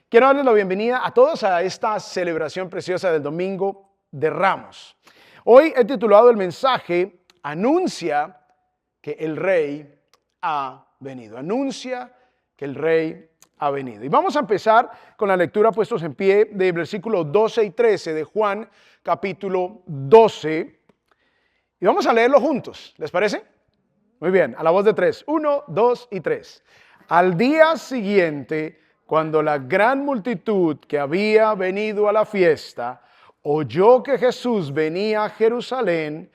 Quiero darles la bienvenida a todos a esta celebración preciosa del Domingo de Ramos. Hoy he titulado el mensaje, Anuncia que el Rey ha venido. Anuncia que el Rey ha venido. Y vamos a empezar con la lectura puestos en pie de versículos 12 y 13 de Juan capítulo 12. Y vamos a leerlo juntos, ¿les parece? Muy bien, a la voz de tres. 1, 2 y 3. Al día siguiente, cuando la gran multitud que había venido a la fiesta oyó que Jesús venía a Jerusalén,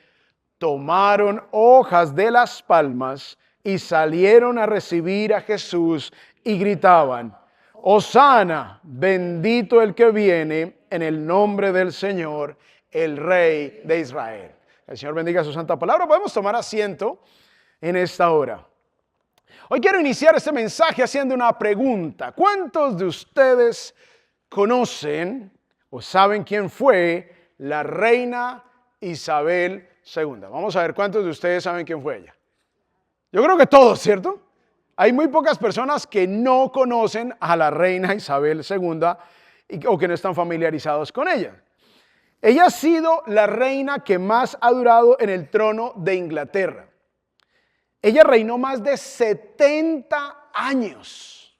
tomaron hojas de las palmas y salieron a recibir a Jesús y gritaban: Hosana, bendito el que viene en el nombre del Señor, el Rey de Israel. El Señor bendiga su santa palabra. Podemos tomar asiento en esta hora. Hoy quiero iniciar este mensaje haciendo una pregunta. ¿Cuántos de ustedes conocen o saben quién fue la reina Isabel II? Vamos a ver cuántos de ustedes saben quién fue ella. Yo creo que todos, ¿cierto? Hay muy pocas personas que no conocen a la reina Isabel II o que no están familiarizados con ella. Ella ha sido la reina que más ha durado en el trono de Inglaterra. Ella reinó más de 70 años.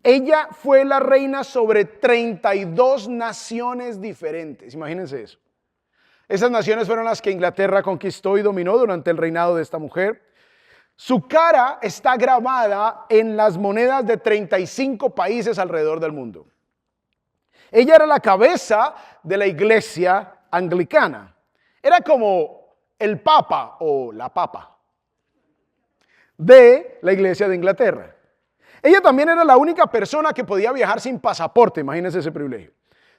Ella fue la reina sobre 32 naciones diferentes. Imagínense eso. Esas naciones fueron las que Inglaterra conquistó y dominó durante el reinado de esta mujer. Su cara está grabada en las monedas de 35 países alrededor del mundo. Ella era la cabeza de la iglesia anglicana. Era como el papa o la papa de la iglesia de Inglaterra. Ella también era la única persona que podía viajar sin pasaporte, imagínense ese privilegio.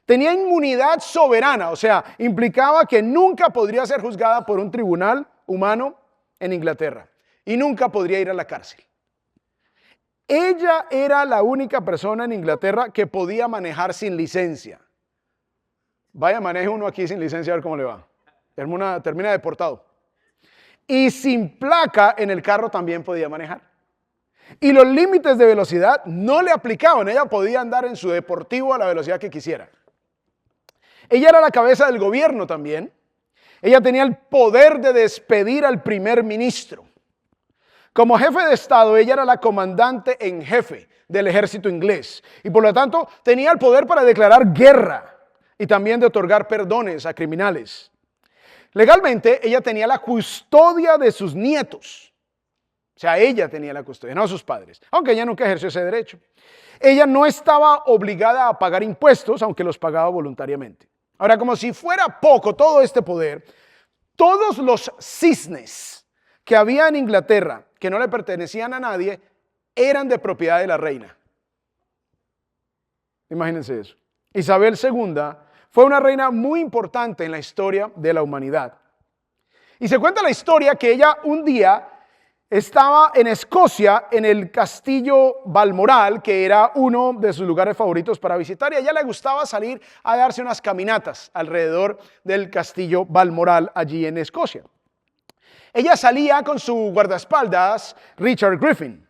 Tenía inmunidad soberana, o sea, implicaba que nunca podría ser juzgada por un tribunal humano en Inglaterra y nunca podría ir a la cárcel. Ella era la única persona en Inglaterra que podía manejar sin licencia. Vaya, maneje uno aquí sin licencia a ver cómo le va. Termina deportado. Y sin placa en el carro también podía manejar. Y los límites de velocidad no le aplicaban. Ella podía andar en su deportivo a la velocidad que quisiera. Ella era la cabeza del gobierno también. Ella tenía el poder de despedir al primer ministro. Como jefe de Estado, ella era la comandante en jefe del ejército inglés. Y por lo tanto, tenía el poder para declarar guerra y también de otorgar perdones a criminales. Legalmente, ella tenía la custodia de sus nietos. O sea, ella tenía la custodia, no sus padres, aunque ella nunca ejerció ese derecho. Ella no estaba obligada a pagar impuestos, aunque los pagaba voluntariamente. Ahora, como si fuera poco todo este poder, todos los cisnes que había en Inglaterra, que no le pertenecían a nadie, eran de propiedad de la reina. Imagínense eso. Isabel II fue una reina muy importante en la historia de la humanidad. Y se cuenta la historia que ella un día estaba en Escocia, en el castillo Balmoral, que era uno de sus lugares favoritos para visitar, y a ella le gustaba salir a darse unas caminatas alrededor del castillo Balmoral allí en Escocia. Ella salía con su guardaespaldas, Richard Griffin.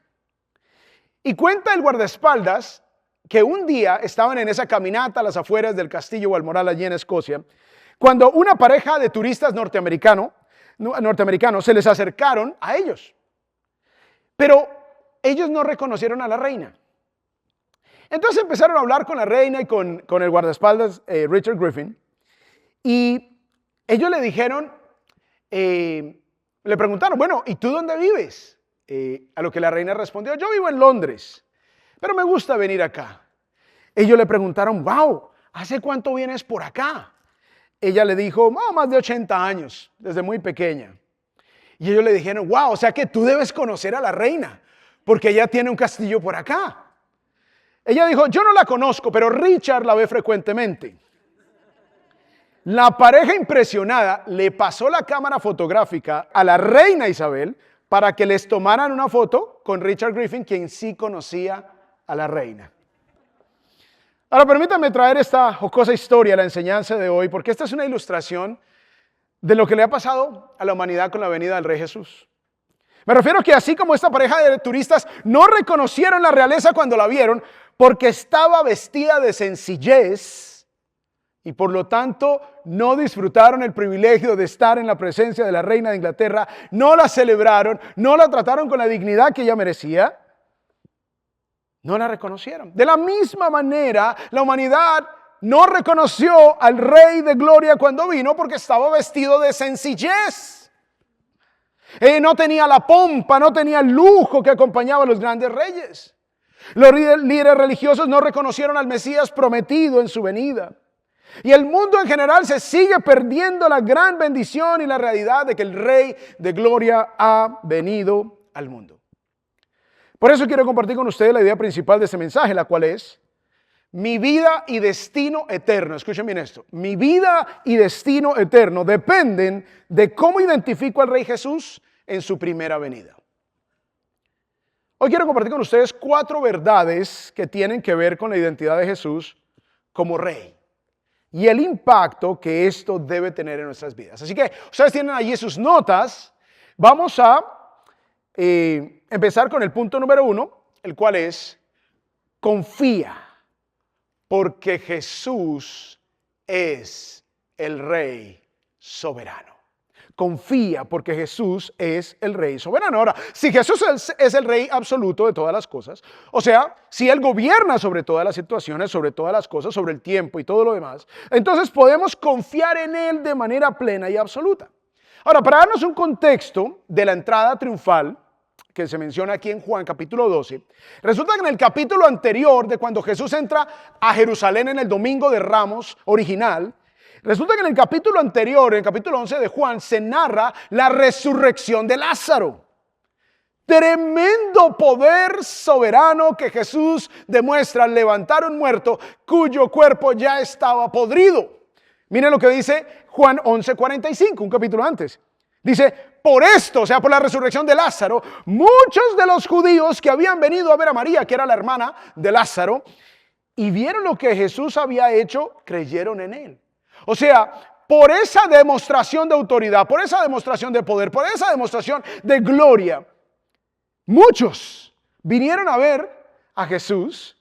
Y cuenta el guardaespaldas que un día estaban en esa caminata a las afueras del castillo Balmoral allí en Escocia, cuando una pareja de turistas norteamericanos se les acercaron a ellos. Pero ellos no reconocieron a la reina. Entonces empezaron a hablar con la reina y con el guardaespaldas Richard Griffin, y ellos le dijeron, le preguntaron, bueno, ¿y tú dónde vives? A lo que la reina respondió, yo vivo en Londres, pero me gusta venir acá. Ellos le preguntaron, wow, ¿hace cuánto vienes por acá? Ella le dijo, más de 80 años, desde muy pequeña. Y ellos le dijeron, wow, o sea que tú debes conocer a la reina, porque ella tiene un castillo por acá. Ella dijo, yo no la conozco, pero Richard la ve frecuentemente. La pareja impresionada le pasó la cámara fotográfica a la reina Isabel para que les tomaran una foto con Richard Griffin, quien sí conocía a la reina. Ahora permítanme traer esta jocosa historia a la enseñanza de hoy, porque esta es una ilustración de lo que le ha pasado a la humanidad con la venida del Rey Jesús. Me refiero a que así como esta pareja de turistas no reconocieron la realeza cuando la vieron, porque estaba vestida de sencillez y por lo tanto no disfrutaron el privilegio de estar en la presencia de la reina de Inglaterra, no la celebraron, no la trataron con la dignidad que ella merecía, no la reconocieron. De la misma manera, la humanidad no reconoció al Rey de Gloria cuando vino porque estaba vestido de sencillez. No tenía la pompa, no tenía el lujo que acompañaba a los grandes reyes. Los líderes religiosos no reconocieron al Mesías prometido en su venida. Y el mundo en general se sigue perdiendo la gran bendición y la realidad de que el Rey de Gloria ha venido al mundo. Por eso quiero compartir con ustedes la idea principal de este mensaje, la cual es: mi vida y destino eterno. Escuchen bien esto. Mi vida y destino eterno dependen de cómo identifico al Rey Jesús en su primera venida. Hoy quiero compartir con ustedes 4 verdades que tienen que ver con la identidad de Jesús como Rey y el impacto que esto debe tener en nuestras vidas. Así que ustedes tienen allí sus notas. Vamos a empezar con el punto número 1, el cual es: confía, porque Jesús es el Rey soberano. Confía, porque Jesús es el Rey soberano. Ahora, si Jesús es el Rey absoluto de todas las cosas, o sea, si Él gobierna sobre todas las situaciones, sobre todas las cosas, sobre el tiempo y todo lo demás, entonces podemos confiar en Él de manera plena y absoluta. Ahora, para darnos un contexto de la entrada triunfal que se menciona aquí en Juan capítulo 12, resulta que en el capítulo anterior de cuando Jesús entra a Jerusalén en el Domingo de Ramos original, resulta que en el capítulo anterior, en el capítulo 11 de Juan, se narra la resurrección de Lázaro. Tremendo poder soberano que Jesús demuestra al levantar un muerto cuyo cuerpo ya estaba podrido. Miren lo que dice Juan 11:45, un capítulo antes. Dice: por esto, o sea, por la resurrección de Lázaro, muchos de los judíos que habían venido a ver a María, que era la hermana de Lázaro, y vieron lo que Jesús había hecho, creyeron en él. O sea, por esa demostración de autoridad, por esa demostración de poder, por esa demostración de gloria, muchos vinieron a ver a Jesús,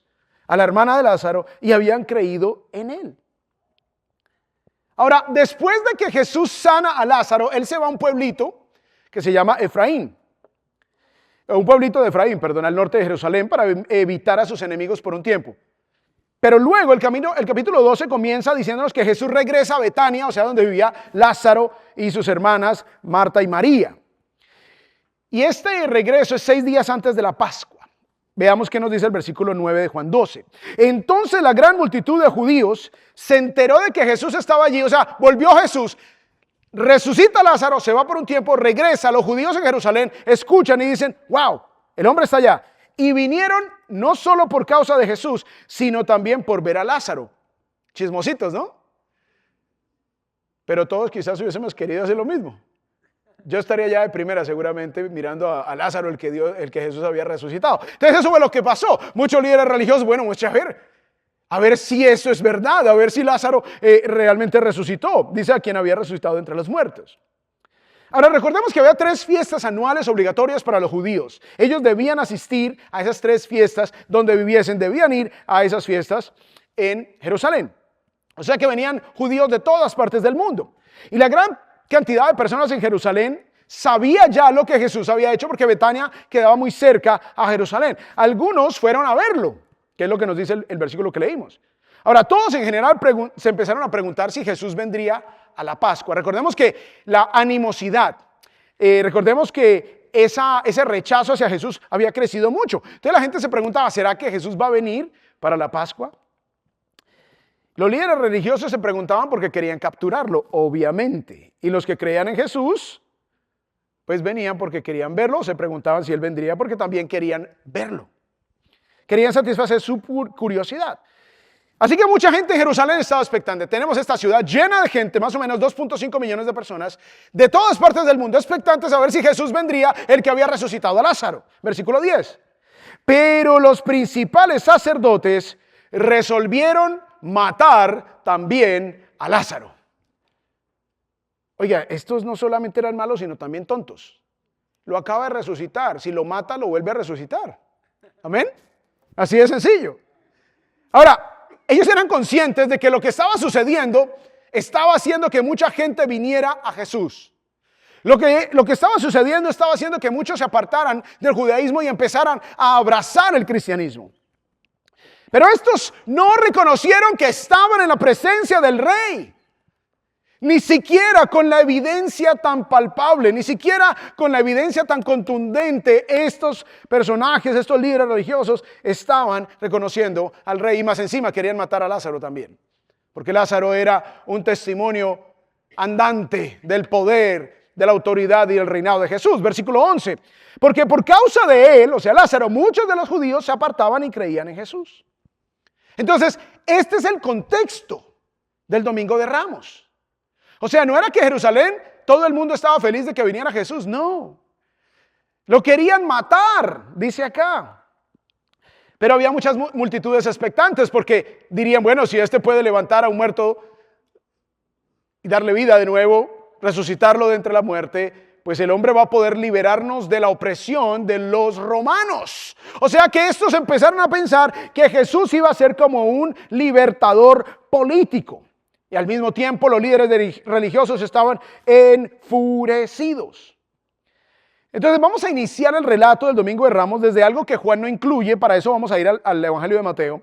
a la hermana de Lázaro, y habían creído en él. Ahora, después de que Jesús sana a Lázaro, él se va a un pueblito que se llama Efraín. Un pueblito de Efraín, perdón, al norte de Jerusalén, para evitar a sus enemigos por un tiempo. Pero luego el capítulo 12 comienza diciéndonos que Jesús regresa a Betania, o sea, donde vivía Lázaro y sus hermanas Marta y María. Y este regreso es 6 días antes de la Pascua. Veamos qué nos dice el versículo 9 de Juan 12. Entonces la gran multitud de judíos se enteró de que Jesús estaba allí, o sea, volvió Jesús, resucita a Lázaro, se va por un tiempo, regresa. Los judíos en Jerusalén escuchan y dicen: wow, el hombre está allá. Y vinieron no solo por causa de Jesús, sino también por ver a Lázaro. Chismositos, ¿no? Pero todos quizás hubiésemos querido hacer lo mismo. Yo estaría ya de primera seguramente mirando a Lázaro, el que Jesús había resucitado. Entonces eso fue lo que pasó. Muchos líderes religiosos, bueno, mucha a ver si eso es verdad, a ver si Lázaro realmente resucitó. Dice: a quien había resucitado entre los muertos. Ahora recordemos que había 3 fiestas anuales obligatorias para los judíos. Ellos debían asistir a esas 3 fiestas donde viviesen, debían ir a esas fiestas en Jerusalén. O sea que venían judíos de todas partes del mundo. Y la gran cantidad de personas en Jerusalén sabía ya lo que Jesús había hecho, porque Betania quedaba muy cerca a Jerusalén. Algunos fueron a verlo, que es lo que nos dice el versículo que leímos. Ahora, todos en general se empezaron a preguntar si Jesús vendría a la Pascua. Recordemos que la animosidad, recordemos que ese rechazo hacia Jesús había crecido mucho. Entonces la gente se preguntaba: ¿será que Jesús va a venir para la Pascua? Los líderes religiosos se preguntaban porque querían capturarlo, obviamente. Y los que creían en Jesús, pues venían porque querían verlo, se preguntaban si él vendría porque también querían verlo. Querían satisfacer su curiosidad. Así que mucha gente en Jerusalén estaba expectante. Tenemos esta ciudad llena de gente, más o menos 2.5 millones de personas, de todas partes del mundo, expectantes a ver si Jesús vendría, el que había resucitado a Lázaro. Versículo 10. Pero los principales sacerdotes resolvieron matar también a Lázaro. Oiga, estos no solamente eran malos, sino también tontos. Lo acaba de resucitar. Si lo mata, lo vuelve a resucitar. ¿Amén? Así de sencillo. Ahora, ellos eran conscientes de que lo que estaba sucediendo estaba haciendo que mucha gente viniera a Jesús. Lo que estaba sucediendo estaba haciendo que muchos se apartaran del judaísmo y empezaran a abrazar el cristianismo. Pero estos no reconocieron que estaban en la presencia del rey. Ni siquiera con la evidencia tan palpable, ni siquiera con la evidencia tan contundente, estos personajes, estos líderes religiosos estaban reconociendo al rey. Y más encima querían matar a Lázaro también. Porque Lázaro era un testimonio andante del poder, de la autoridad y el reinado de Jesús. Versículo 11. Porque por causa de él, o sea Lázaro, muchos de los judíos se apartaban y creían en Jesús. Entonces, este es el contexto del Domingo de Ramos. O sea, no era que Jerusalén, todo el mundo estaba feliz de que viniera Jesús, no. Lo querían matar, dice acá. Pero había muchas multitudes expectantes porque dirían, bueno, si este puede levantar a un muerto y darle vida de nuevo, resucitarlo de entre la muerte, pues el hombre va a poder liberarnos de la opresión de los romanos. O sea que estos empezaron a pensar que Jesús iba a ser como un libertador político. Y al mismo tiempo los líderes religiosos estaban enfurecidos. Entonces vamos a iniciar el relato del Domingo de Ramos desde algo que Juan no incluye. Para eso vamos a ir al Evangelio de Mateo.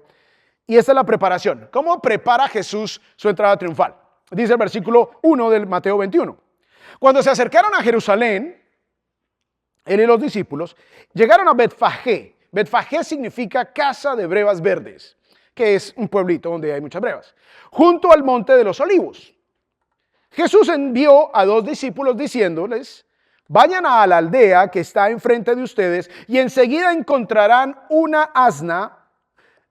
Y esta es la preparación. ¿Cómo prepara Jesús su entrada triunfal? Dice el versículo 1 del Mateo 21. Cuando se acercaron a Jerusalén, él y los discípulos, llegaron a Betfagé. Betfagé significa casa de brevas verdes, que es un pueblito donde hay muchas brevas, junto al monte de los olivos. Jesús envió a 2 discípulos diciéndoles, vayan a la aldea que está enfrente de ustedes y enseguida encontrarán una asna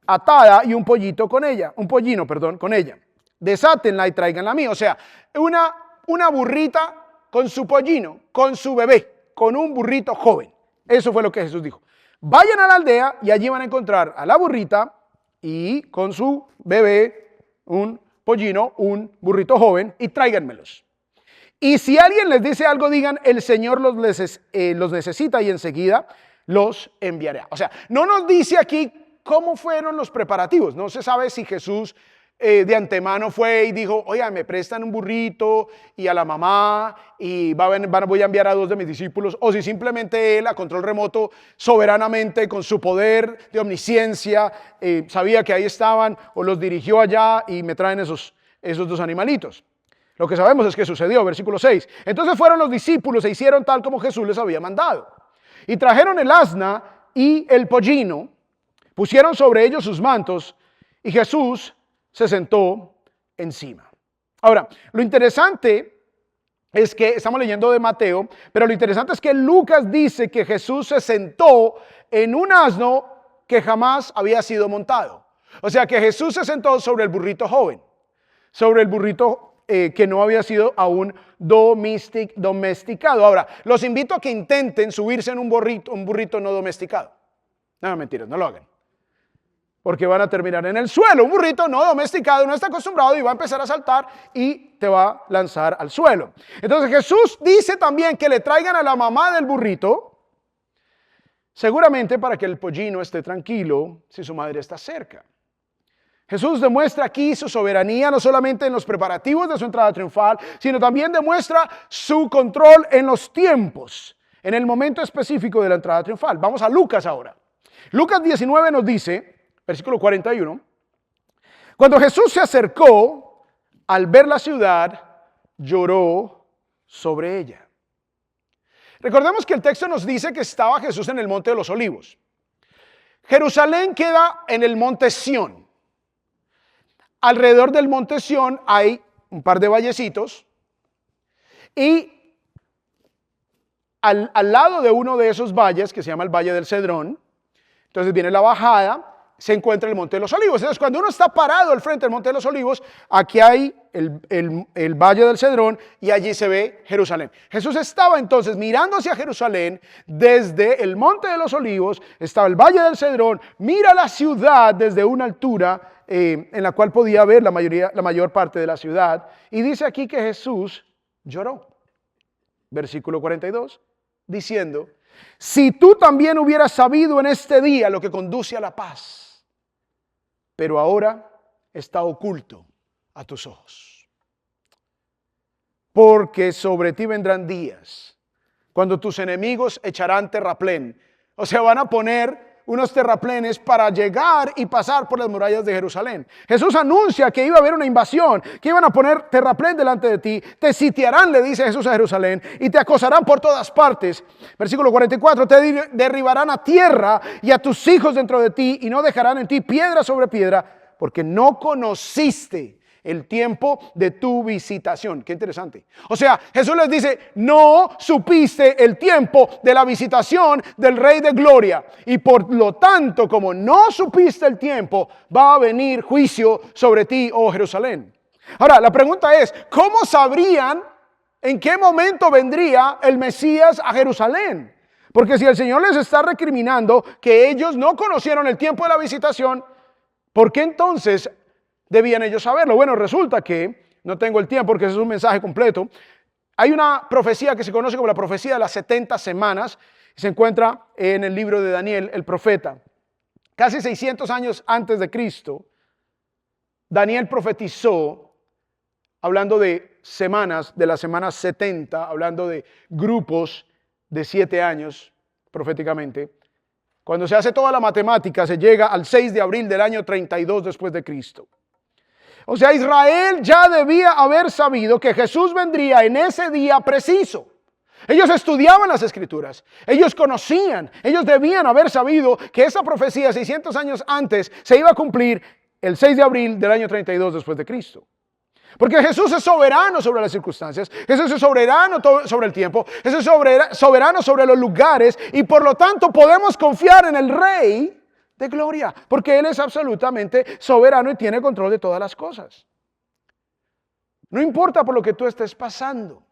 atada y un pollino con ella. Desátenla y tráiganla a mí. O sea, una burrita con su pollino, con su bebé, con un burrito joven. Eso fue lo que Jesús dijo. Vayan a la aldea y allí van a encontrar a la burrita y con su bebé, un pollino, un burrito joven, y tráiganmelos. Y si alguien les dice algo, digan, el Señor los necesita y enseguida los enviará. O sea, no nos dice aquí cómo fueron los preparativos. No se sabe si Jesús de antemano fue y dijo, oiga, me prestan un burrito y a la mamá y voy a enviar a 2 de mis discípulos, o si simplemente él a control remoto, soberanamente, con su poder de omnisciencia, sabía que ahí estaban o los dirigió allá y me traen esos 2 animalitos. Lo que sabemos es que sucedió, versículo 6. Entonces fueron los discípulos e hicieron tal como Jesús les había mandado. Y trajeron el asna y el pollino, pusieron sobre ellos sus mantos y Jesús se sentó encima. Ahora, lo interesante es que estamos leyendo de Mateo, pero lo interesante es que Lucas dice que Jesús se sentó en un asno que jamás había sido montado. O sea que Jesús se sentó sobre el burrito joven, sobre el burrito que no había sido aún domesticado. Ahora, los invito a que intenten subirse en un burrito no domesticado. No, mentiras, no lo hagan. Porque van a terminar en el suelo. Un burrito no domesticado, no está acostumbrado y va a empezar a saltar y te va a lanzar al suelo. Entonces Jesús dice también que le traigan a la mamá del burrito, seguramente para que el pollino esté tranquilo si su madre está cerca. Jesús demuestra aquí su soberanía no solamente en los preparativos de su entrada triunfal, sino también demuestra su control en los tiempos, en el momento específico de la entrada triunfal. Vamos a Lucas ahora. Lucas 19 nos dice, versículo 41, cuando Jesús se acercó, al ver la ciudad, lloró sobre ella. Recordemos que el texto nos dice que estaba Jesús en el monte de los olivos. Jerusalén queda en el monte Sión. Alrededor del monte Sión hay un par de vallecitos y al lado de uno de esos valles, que se llama el Valle del Cedrón, entonces viene la bajada, se encuentra el Monte de los Olivos. Entonces cuando uno está parado al frente del Monte de los Olivos, aquí hay el Valle del Cedrón y allí se ve Jerusalén. Jesús estaba entonces mirando hacia Jerusalén desde el Monte de los Olivos, estaba el Valle del Cedrón, mira la ciudad desde una altura en la cual podía ver la mayor parte de la ciudad, y dice aquí que Jesús lloró. Versículo 42, diciendo, si tú también hubieras sabido en este día lo que conduce a la paz, pero ahora está oculto a tus ojos. Porque sobre ti vendrán días cuando tus enemigos echarán terraplén. O sea, van a poner unos terraplenes para llegar y pasar por las murallas de Jerusalén. Jesús anuncia que iba a haber una invasión, que iban a poner terraplén delante de ti, te sitiarán, le dice Jesús a Jerusalén, y te acosarán por todas partes. Versículo 44, te derribarán a tierra y a tus hijos dentro de ti, y no dejarán en ti piedra sobre piedra, porque no conociste el tiempo de tu visitación. Qué interesante. O sea, Jesús les dice, no supiste el tiempo de la visitación del Rey de Gloria. Y por lo tanto, como no supiste el tiempo, va a venir juicio sobre ti, oh Jerusalén. Ahora, la pregunta es, ¿cómo sabrían en qué momento vendría el Mesías a Jerusalén? Porque si el Señor les está recriminando que ellos no conocieron el tiempo de la visitación, ¿por qué entonces debían ellos saberlo? Bueno, resulta que, no tengo el tiempo porque ese es un mensaje completo, hay una profecía que se conoce como la profecía de las 70 semanas, se encuentra en el libro de Daniel, el profeta. Casi 600 años antes de Cristo, Daniel profetizó, hablando de semanas, de las semanas 70, hablando de grupos de 7 años, proféticamente. Cuando se hace toda la matemática, se llega al 6 de abril del año 32 después de Cristo. O sea, Israel ya debía haber sabido que Jesús vendría en ese día preciso. Ellos estudiaban las Escrituras, ellos conocían, ellos debían haber sabido que esa profecía 600 años antes se iba a cumplir el 6 de abril del año 32 después de Cristo. Porque Jesús es soberano sobre las circunstancias, Jesús es soberano sobre el tiempo, Jesús es soberano sobre los lugares y por lo tanto podemos confiar en el Rey de Gloria, porque Él es absolutamente soberano y tiene control de todas las cosas. No importa por lo que tú estés pasando,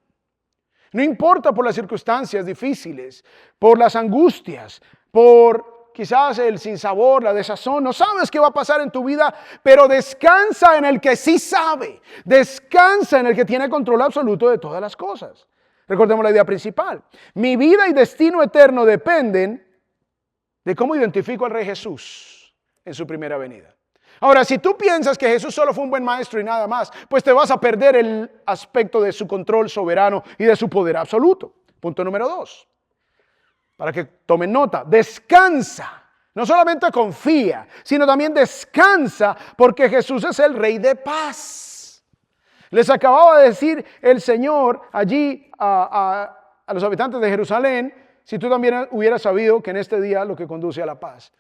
no importa por las circunstancias difíciles, por las angustias, por quizás el sinsabor, la desazón, no sabes qué va a pasar en tu vida, pero descansa en el que sí sabe, descansa en el que tiene control absoluto de todas las cosas. Recordemos la idea principal, mi vida y destino eterno dependen de cómo identifico al Rey Jesús en su primera venida. Ahora, si tú piensas que Jesús solo fue un buen maestro y nada más, pues te vas a perder el aspecto de su control soberano y de su poder absoluto. Punto número 2. Para que tomen nota, descansa. No solamente confía, sino también descansa porque Jesús es el Rey de paz. Les acababa de decir el Señor allí a los habitantes de Jerusalén, si tú también hubieras sabido que en este día lo que conduce a la paz.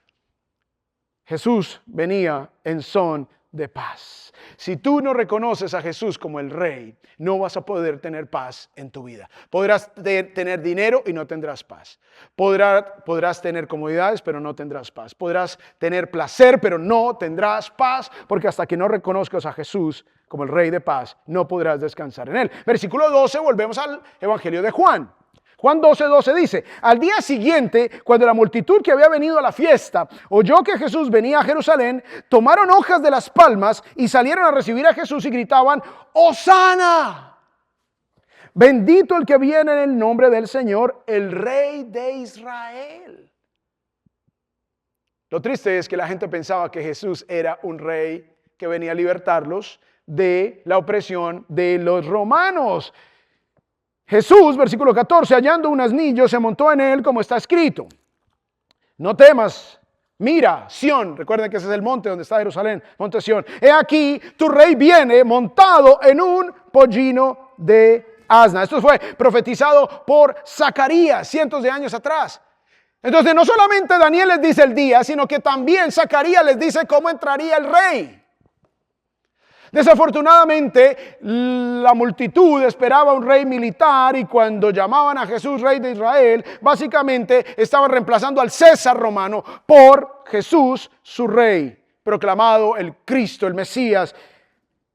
Jesús venía en son de paz. Si tú no reconoces a Jesús como el Rey, no vas a poder tener paz en tu vida. Podrás tener dinero y no tendrás paz. Podrás tener comodidades, pero no tendrás paz. Podrás tener placer, pero no tendrás paz, porque hasta que no reconozcas a Jesús como el Rey de paz, no podrás descansar en Él. Versículo 12, volvemos al Evangelio de Juan. Juan 12:12 dice, al día siguiente, cuando la multitud que había venido a la fiesta oyó que Jesús venía a Jerusalén, tomaron hojas de las palmas y salieron a recibir a Jesús y gritaban, ¡Hosana! Bendito el que viene en el nombre del Señor, el Rey de Israel. Lo triste es que la gente pensaba que Jesús era un rey que venía a libertarlos de la opresión de los romanos. Jesús, versículo 14, hallando un asnillo, se montó en él como está escrito. No temas, mira, Sión, recuerden que ese es el monte donde está Jerusalén, monte Sión. He aquí, tu rey viene montado en un pollino de asna. Esto fue profetizado por Zacarías cientos de años atrás. Entonces no solamente Daniel les dice el día, sino que también Zacarías les dice cómo entraría el rey. Desafortunadamente, la multitud esperaba un rey militar y cuando llamaban a Jesús Rey de Israel, básicamente estaban reemplazando al César romano por Jesús, su rey, proclamado el Cristo, el Mesías,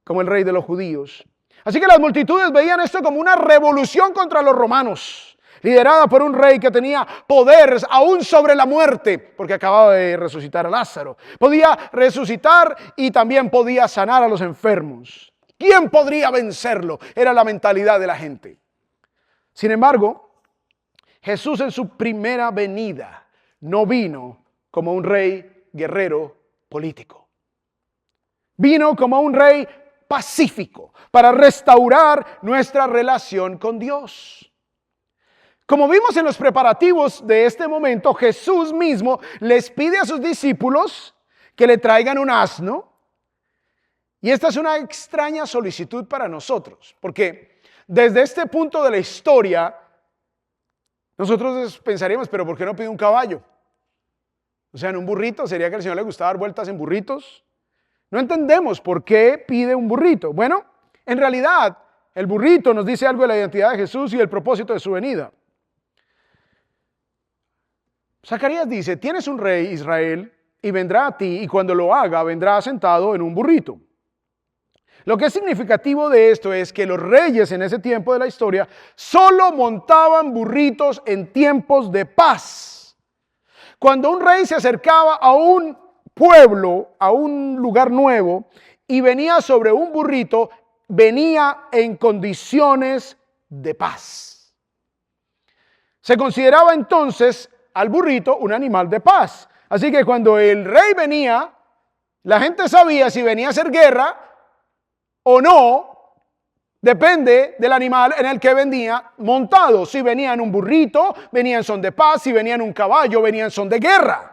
como el rey de los judíos. Así que las multitudes veían esto como una revolución contra los romanos, liderada por un rey que tenía poderes aún sobre la muerte, porque acababa de resucitar a Lázaro. Podía resucitar y también podía sanar a los enfermos. ¿Quién podría vencerlo? Era la mentalidad de la gente. Sin embargo, Jesús en su primera venida no vino como un rey guerrero político. Vino como un rey pacífico para restaurar nuestra relación con Dios. Como vimos en los preparativos de este momento, Jesús mismo les pide a sus discípulos que le traigan un asno. Y esta es una extraña solicitud para nosotros, porque desde este punto de la historia, nosotros pensaríamos, pero ¿por qué no pide un caballo? O sea, en un burrito, ¿sería que al Señor le gustaba dar vueltas en burritos? No entendemos por qué pide un burrito. Bueno, en realidad, el burrito nos dice algo de la identidad de Jesús y el propósito de su venida. Zacarías dice, tienes un rey, Israel, y vendrá a ti, y cuando lo haga, vendrá sentado en un burrito. Lo que es significativo de esto es que los reyes en ese tiempo de la historia solo montaban burritos en tiempos de paz. Cuando un rey se acercaba a un pueblo, a un lugar nuevo, y venía sobre un burrito, venía en condiciones de paz. Se consideraba entonces al burrito un animal de paz. Así que cuando el rey venía, la gente sabía si venía a hacer guerra o no, depende del animal en el que venía montado. Si venía en un burrito, venía en son de paz. Si venía en un caballo, venía en son de guerra.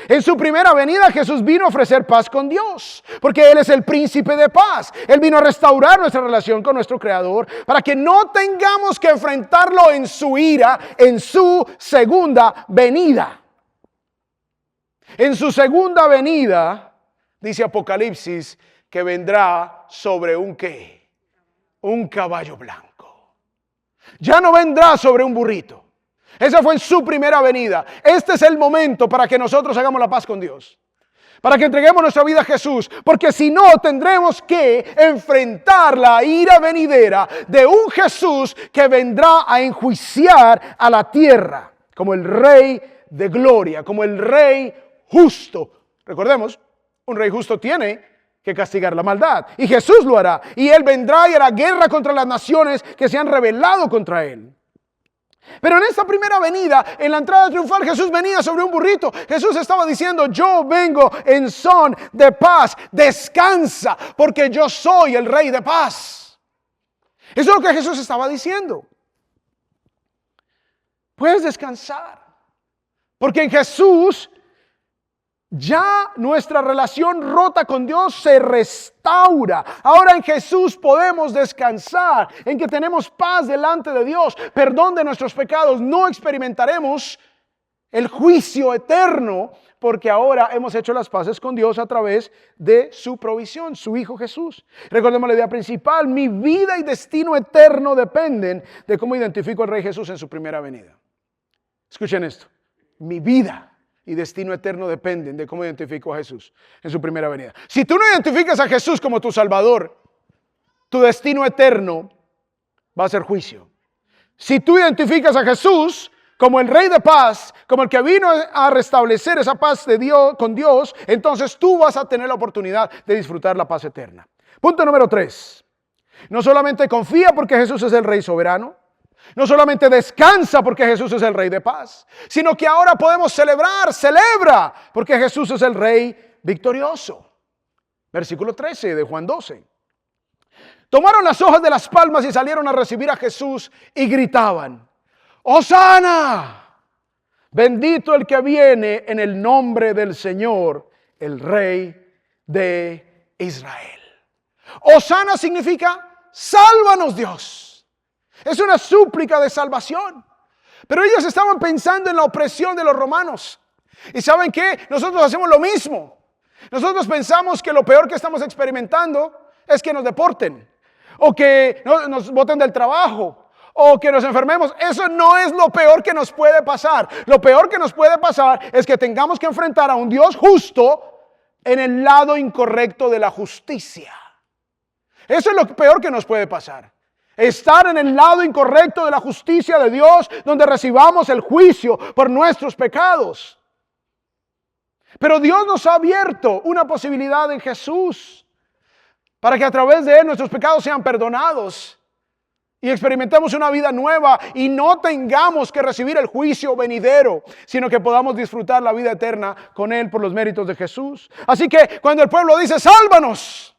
En su primera venida Jesús vino a ofrecer paz con Dios, porque Él es el príncipe de paz. Él vino a restaurar nuestra relación con nuestro Creador para que no tengamos que enfrentarlo en su ira, en su segunda venida. En su segunda venida, dice Apocalipsis, que vendrá sobre un ¿qué? Un caballo blanco. Ya no vendrá sobre un burrito. Esa fue en su primera venida. Este es el momento para que nosotros hagamos la paz con Dios. Para que entreguemos nuestra vida a Jesús. Porque si no, tendremos que enfrentar la ira venidera de un Jesús que vendrá a enjuiciar a la tierra. Como el Rey de gloria, como el Rey justo. Recordemos, un Rey justo tiene que castigar la maldad. Y Jesús lo hará. Y Él vendrá y hará guerra contra las naciones que se han rebelado contra Él. Pero en esta primera venida, en la entrada triunfal, Jesús venía sobre un burrito. Jesús estaba diciendo, yo vengo en son de paz. Descansa, porque yo soy el Rey de paz. Eso es lo que Jesús estaba diciendo. Puedes descansar, porque en Jesús ya nuestra relación rota con Dios se restaura. Ahora en Jesús podemos descansar, en que tenemos paz delante de Dios, perdón de nuestros pecados. No experimentaremos el juicio eterno, porque ahora hemos hecho las paces con Dios a través de su provisión, su Hijo Jesús. Recordemos la idea principal: mi vida y destino eterno dependen de cómo identifico al Rey Jesús en su primera venida. Escuchen esto: mi vida y destino eterno dependen de cómo identifico a Jesús en su primera venida. Si tú no identificas a Jesús como tu Salvador, tu destino eterno va a ser juicio. Si tú identificas a Jesús como el Rey de paz, como el que vino a restablecer esa paz de Dios, con Dios, entonces tú vas a tener la oportunidad de disfrutar la paz eterna. Punto número 3. No solamente confía porque Jesús es el Rey soberano, no solamente descansa porque Jesús es el Rey de paz, sino que ahora podemos celebra porque Jesús es el Rey victorioso. Versículo 13 de Juan 12. Tomaron las hojas de las palmas y salieron a recibir a Jesús y gritaban: ¡Hosana! Bendito el que viene en el nombre del Señor, el Rey de Israel. Hosana significa sálvanos, Dios. Es una súplica de salvación. Pero ellos estaban pensando en la opresión de los romanos. ¿Y saben qué? Nosotros hacemos lo mismo. Nosotros pensamos que lo peor que estamos experimentando es que nos deporten, o que nos boten del trabajo, o que nos enfermemos. Eso no es lo peor que nos puede pasar. Lo peor que nos puede pasar es que tengamos que enfrentar a un Dios justo en el lado incorrecto de la justicia. Eso es lo peor que nos puede pasar. Estar en el lado incorrecto de la justicia de Dios, donde recibamos el juicio por nuestros pecados. Pero Dios nos ha abierto una posibilidad en Jesús, para que a través de Él nuestros pecados sean perdonados y experimentemos una vida nueva y no tengamos que recibir el juicio venidero, sino que podamos disfrutar la vida eterna con Él por los méritos de Jesús. Así que cuando el pueblo dice, sálvanos,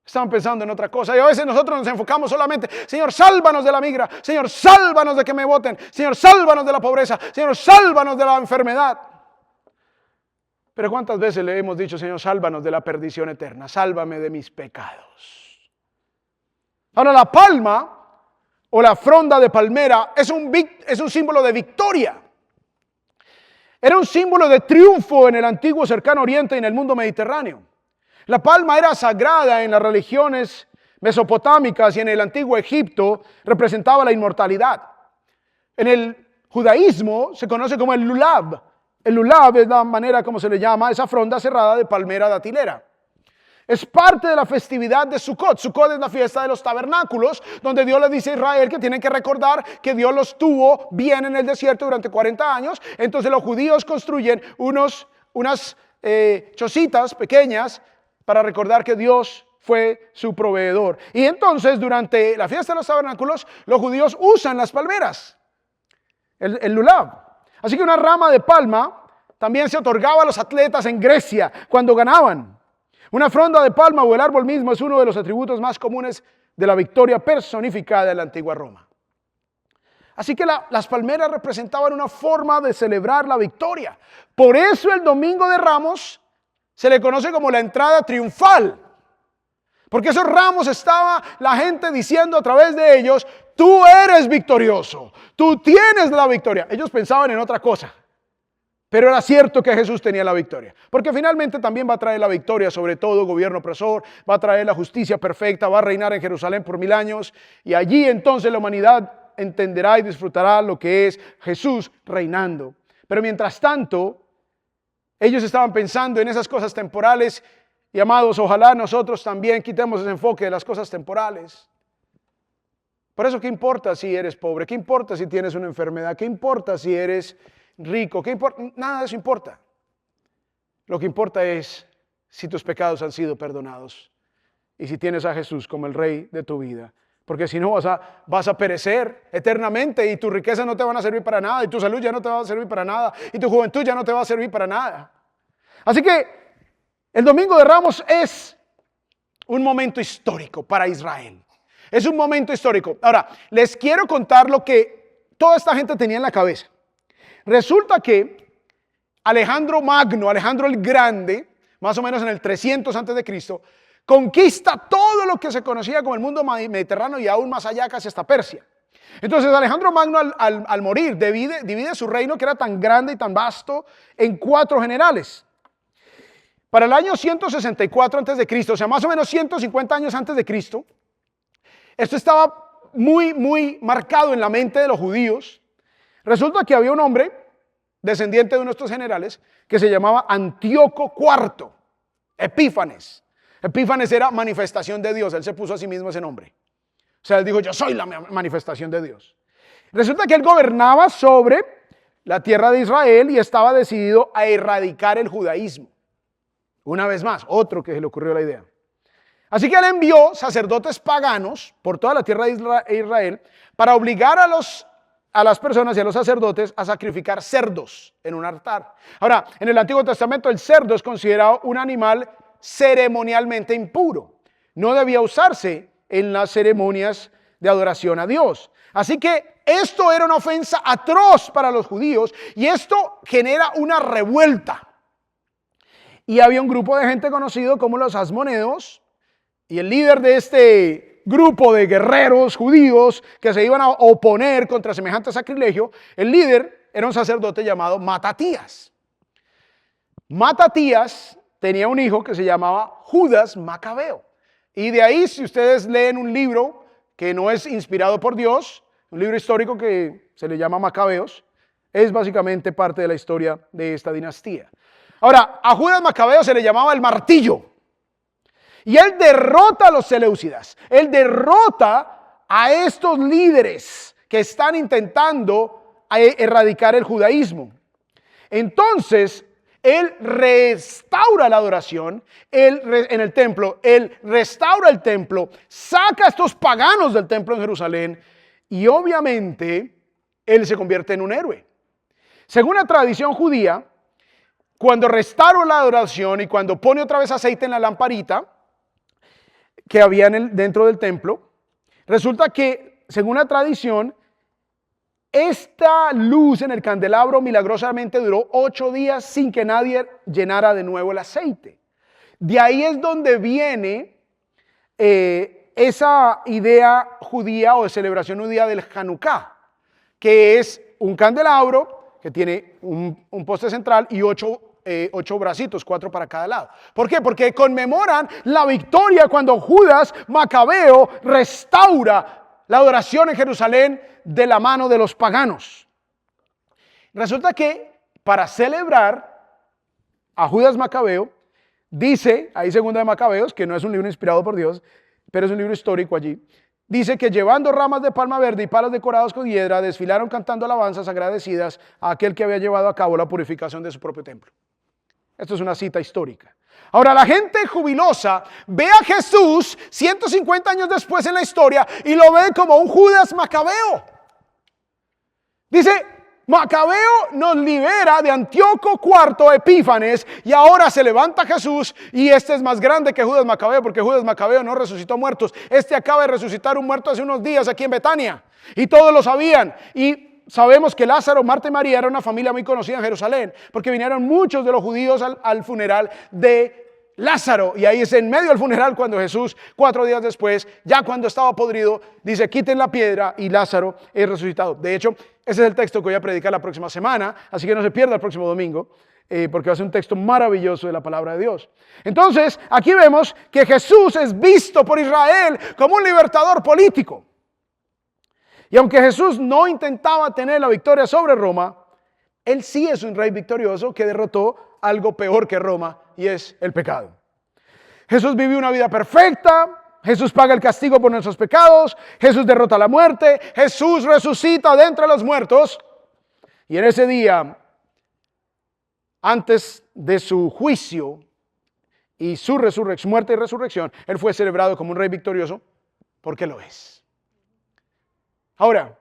están pensando en otra cosa. Y a veces nosotros nos enfocamos solamente, Señor, sálvanos de la migra, Señor, sálvanos de que me boten, Señor, sálvanos de la pobreza, Señor, sálvanos de la enfermedad. Pero ¿cuántas veces le hemos dicho, Señor, sálvanos de la perdición eterna, sálvame de mis pecados? Ahora, la palma o la fronda de palmera es un símbolo de victoria. Era un símbolo de triunfo en el antiguo cercano oriente y en el mundo mediterráneo. La palma era sagrada en las religiones mesopotámicas y en el antiguo Egipto representaba la inmortalidad. En el judaísmo se conoce como el lulab. El lulab es la manera como se le llama a esa fronda cerrada de palmera datilera. Es parte de la festividad de Sukkot. Sukkot es la fiesta de los tabernáculos, donde Dios le dice a Israel que tienen que recordar que Dios los tuvo bien en el desierto durante 40 años. Entonces los judíos construyen unas chocitas pequeñas para recordar que Dios fue su proveedor. Y entonces durante la fiesta de los tabernáculos, los judíos usan las palmeras, el lulav. Así que una rama de palma también se otorgaba a los atletas en Grecia cuando ganaban. Una fronda de palma o el árbol mismo es uno de los atributos más comunes de la victoria personificada en la antigua Roma. Así que las palmeras representaban una forma de celebrar la victoria. Por eso el Domingo de Ramos se le conoce como la entrada triunfal. Porque esos ramos estaba la gente diciendo a través de ellos, tú eres victorioso, tú tienes la victoria. Ellos pensaban en otra cosa. Pero era cierto que Jesús tenía la victoria, porque finalmente también va a traer la victoria sobre todo gobierno opresor, va a traer la justicia perfecta, va a reinar en Jerusalén por 1000 años y allí entonces la humanidad entenderá y disfrutará lo que es Jesús reinando. Pero mientras tanto, ellos estaban pensando en esas cosas temporales y amados, ojalá nosotros también quitemos ese enfoque de las cosas temporales. Por eso, ¿qué importa si eres pobre? ¿Qué importa si tienes una enfermedad? ¿Qué importa si eres rico? ¿Qué importa? Nada de eso importa. Lo que importa es si tus pecados han sido perdonados y si tienes a Jesús como el Rey de tu vida. Porque si no vas a perecer eternamente y tu riqueza no te van a servir para nada y tu salud ya no te va a servir para nada y tu juventud ya no te va a servir para nada. Así que el Domingo de Ramos es un momento histórico para Israel. Es un momento histórico. Ahora, les quiero contar lo que toda esta gente tenía en la cabeza. Resulta que Alejandro Magno, Alejandro el Grande, más o menos en el 300 a.C., conquista todo lo que se conocía como el mundo mediterráneo y aún más allá, casi hasta Persia. Entonces Alejandro Magno al morir divide su reino, que era tan grande y tan vasto, en 4 generales. Para el año 164 a.C., o sea, más o menos 150 años antes de Cristo, esto estaba muy marcado en la mente de los judíos. Resulta que había un hombre, descendiente de uno de estos generales, que se llamaba Antíoco IV, Epífanes. Epífanes era manifestación de Dios, él se puso a sí mismo ese nombre. O sea, él dijo, yo soy la manifestación de Dios. Resulta que él gobernaba sobre la tierra de Israel y estaba decidido a erradicar el judaísmo. Una vez más, otro que se le ocurrió la idea. Así que él envió sacerdotes paganos por toda la tierra de Israel para obligar a las personas y a los sacerdotes a sacrificar cerdos en un altar. Ahora, en el Antiguo Testamento el cerdo es considerado un animal ceremonialmente impuro. No debía usarse en las ceremonias de adoración a Dios. Así que esto era una ofensa atroz para los judíos y esto genera una revuelta. Y había un grupo de gente conocido como los asmoneos y el líder de este grupo de guerreros judíos que se iban a oponer contra semejante sacrilegio, el líder era un sacerdote llamado Matatías. Matatías tenía un hijo que se llamaba Judas Macabeo. Y de ahí, si ustedes leen un libro que no es inspirado por Dios, un libro histórico que se le llama Macabeos, es básicamente parte de la historia de esta dinastía. Ahora, a Judas Macabeo se le llamaba el martillo. Y él derrota a los seleucidas. Él derrota a estos líderes que están intentando erradicar el judaísmo. Entonces, Él restaura la adoración en el templo, Él restaura el templo, saca a estos paganos del templo en Jerusalén y obviamente Él se convierte en un héroe. Según la tradición judía, cuando restaura la adoración y cuando pone otra vez aceite en la lamparita que había dentro del templo, resulta que, según la tradición, esta luz en el candelabro milagrosamente duró 8 días sin que nadie llenara de nuevo el aceite. De ahí es donde viene esa idea judía o de celebración judía del Hanukkah, que es un candelabro que tiene un poste central y 8 bracitos, 4 para cada lado. ¿Por qué? Porque conmemoran la victoria cuando Judas Macabeo restaura la adoración en Jerusalén de la mano de los paganos. Resulta que para celebrar a Judas Macabeo, dice, ahí segunda de Macabeos, que no es un libro inspirado por Dios, pero es un libro histórico allí, dice que llevando ramas de palma verde y palos decorados con hiedra, desfilaron cantando alabanzas agradecidas a aquel que había llevado a cabo la purificación de su propio templo. Esto es una cita histórica. Ahora, la gente jubilosa ve a Jesús 150 años después en la historia y lo ve como un Judas Macabeo. Dice, Macabeo nos libera de Antíoco IV Epífanes y ahora se levanta Jesús y este es más grande que Judas Macabeo porque Judas Macabeo no resucitó muertos. Este acaba de resucitar un muerto hace unos días aquí en Betania y todos lo sabían. Y sabemos que Lázaro, Marta y María era una familia muy conocida en Jerusalén porque vinieron muchos de los judíos al funeral de Lázaro, y ahí es en medio del funeral cuando Jesús, 4 días después, ya cuando estaba podrido, dice quiten la piedra y Lázaro es resucitado. De hecho, ese es el texto que voy a predicar la próxima semana, así que no se pierda el próximo domingo, porque va a ser un texto maravilloso de la palabra de Dios. Entonces, aquí vemos que Jesús es visto por Israel como un libertador político. Y aunque Jesús no intentaba tener la victoria sobre Roma, Él sí es un rey victorioso que derrotó algo peor que Roma, y es el pecado. Jesús vivió una vida perfecta, Jesús paga el castigo por nuestros pecados, Jesús derrota la muerte, Jesús resucita de entre los muertos, y en ese día, antes de su juicio y su muerte y resurrección, Él fue celebrado como un rey victorioso, porque lo es. Ahora,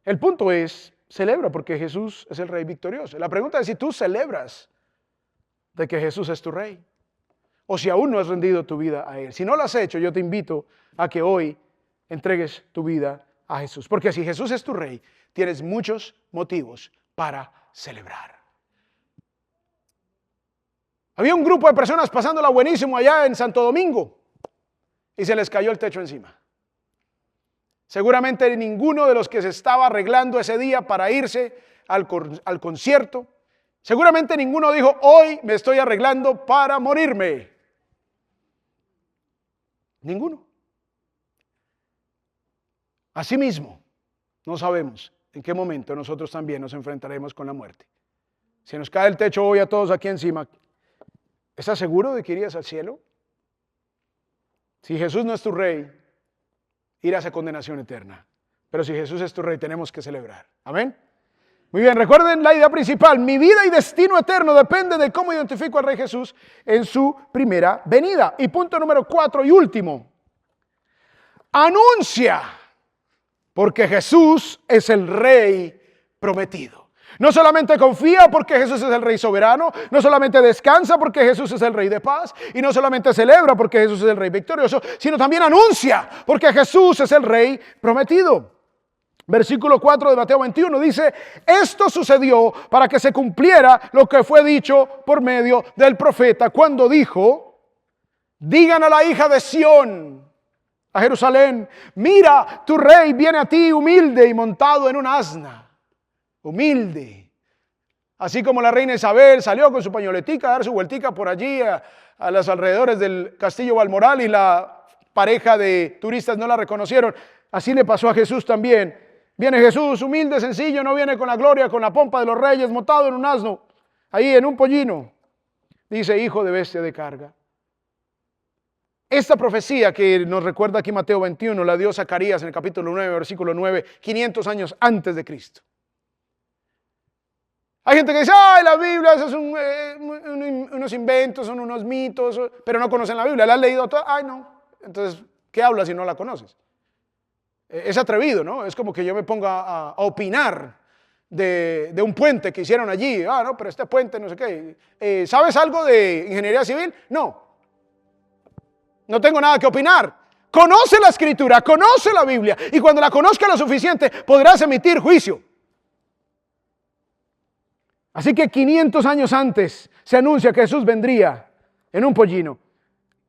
el punto es, celebra porque Jesús es el rey victorioso. La pregunta es si tú celebras de que Jesús es tu rey o si aún no has rendido tu vida a Él. Si no lo has hecho, yo te invito a que hoy entregues tu vida a Jesús. Porque si Jesús es tu rey, tienes muchos motivos para celebrar. Había un grupo de personas pasándola buenísimo allá en Santo Domingo y se les cayó el techo encima. Seguramente ninguno de los que se estaba arreglando ese día para irse al concierto, seguramente ninguno dijo, hoy me estoy arreglando para morirme. Ninguno. Asimismo, no sabemos en qué momento nosotros también nos enfrentaremos con la muerte. Si nos cae el techo hoy a todos aquí encima, ¿estás seguro de que irías al cielo? Si Jesús no es tu rey, irás a condenación eterna. Pero si Jesús es tu rey, tenemos que celebrar. Amén. Muy bien, recuerden la idea principal. Mi vida y destino eterno depende de cómo identifico al Rey Jesús en su primera venida. Y punto número 4 y último. Anuncia, porque Jesús es el Rey prometido. No solamente confía porque Jesús es el Rey soberano, no solamente descansa porque Jesús es el Rey de paz, y no solamente celebra porque Jesús es el Rey victorioso, sino también anuncia porque Jesús es el Rey prometido. Versículo 4 de Mateo 21 dice, esto sucedió para que se cumpliera lo que fue dicho por medio del profeta, cuando dijo, digan a la hija de Sión, a Jerusalén, mira, tu rey viene a ti humilde y montado en un asna. Humilde. Así como la reina Isabel salió con su pañoletica a dar su vueltica por allí a los alrededores del castillo Balmoral y la pareja de turistas no la reconocieron, así le pasó a Jesús también. Viene Jesús humilde, sencillo, no viene con la gloria, con la pompa de los reyes, montado en un asno, ahí en un pollino. Dice, hijo de bestia de carga. Esta profecía que nos recuerda aquí Mateo 21, la dio Zacarías en el capítulo 9, versículo 9, 500 años antes de Cristo. Hay gente que dice, ay, la Biblia, esos son unos inventos, son unos mitos, pero no conocen la Biblia. ¿La has leído toda? Ay, no. Entonces, ¿qué hablas si no la conoces? Es atrevido, ¿no? Es como que yo me ponga a opinar de un puente que hicieron allí. Ah, no, pero este puente, no sé qué. ¿Sabes algo de ingeniería civil? No. No tengo nada que opinar. Conoce la Escritura, conoce la Biblia, y cuando la conozca lo suficiente, podrás emitir juicio. Así que 500 años antes se anuncia que Jesús vendría en un pollino.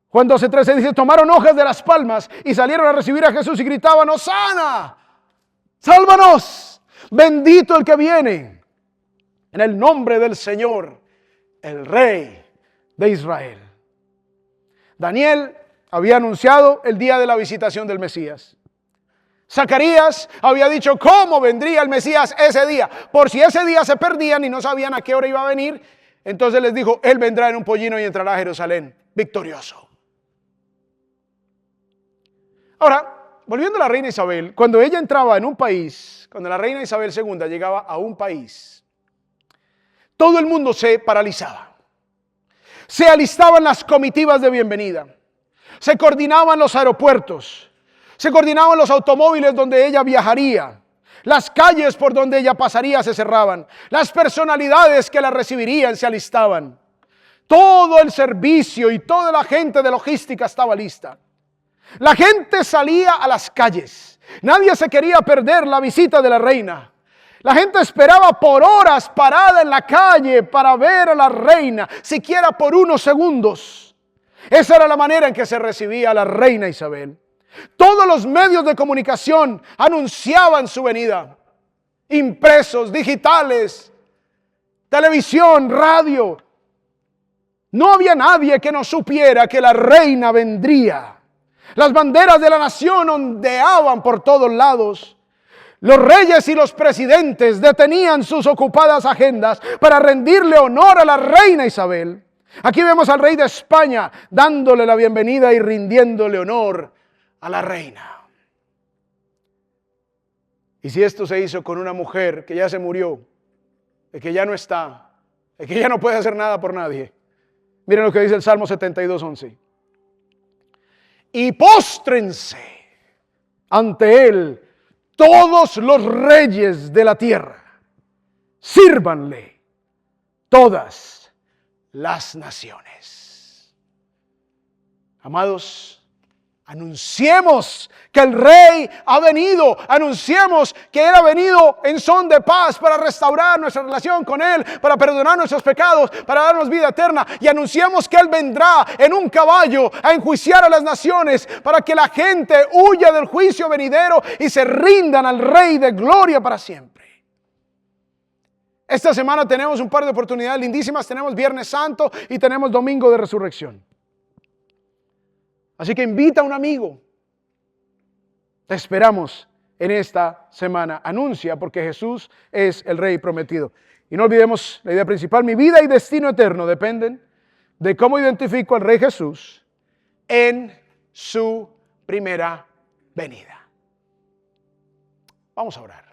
Juan 12:13 dice, tomaron hojas de las palmas y salieron a recibir a Jesús y gritaban, ¡Hosana! ¡Sálvanos! Bendito el que viene en el nombre del Señor, el Rey de Israel. Daniel había anunciado el día de la visitación del Mesías. Zacarías había dicho cómo vendría el Mesías ese día. Por si ese día se perdían y no sabían a qué hora iba a venir, entonces les dijo, Él vendrá en un pollino y entrará a Jerusalén victorioso. Ahora, volviendo a la reina Isabel, cuando ella entraba en un país, cuando la reina Isabel II llegaba a un país, todo el mundo se paralizaba. Se alistaban las comitivas de bienvenida. Se coordinaban los aeropuertos. Se coordinaban los automóviles donde ella viajaría. Las calles por donde ella pasaría se cerraban. Las personalidades que la recibirían se alistaban. Todo el servicio y toda la gente de logística estaba lista. La gente salía a las calles. Nadie se quería perder la visita de la reina. La gente esperaba por horas parada en la calle para ver a la reina, siquiera por unos segundos. Esa era la manera en que se recibía a la reina Isabel. Todos los medios de comunicación anunciaban su venida. Impresos, digitales, televisión, radio. No había nadie que no supiera que la reina vendría. Las banderas de la nación ondeaban por todos lados. Los reyes y los presidentes detenían sus ocupadas agendas para rendirle honor a la reina Isabel. Aquí vemos al rey de España dándole la bienvenida y rindiéndole honor a la reina. Y si esto se hizo con una mujer que ya se murió, que ya no está, que ya no puede hacer nada por nadie, miren lo que dice el Salmo 72:11. Y póstrense ante él todos los reyes de la tierra, sírvanle todas las naciones. Amados, anunciemos que el Rey ha venido. Anunciemos que Él ha venido en son de paz para restaurar nuestra relación con Él, para perdonar nuestros pecados, para darnos vida eterna. Y anunciemos que Él vendrá en un caballo a enjuiciar a las naciones para que la gente huya del juicio venidero y se rindan al Rey de gloria para siempre. Esta semana tenemos un par de oportunidades lindísimas. Tenemos Viernes Santo y tenemos Domingo de Resurrección. Así que invita a un amigo. Te esperamos en esta semana. Anuncia, porque Jesús es el Rey prometido. Y no olvidemos la idea principal. Mi vida y destino eterno dependen de cómo identifico al Rey Jesús en su primera venida. Vamos a orar.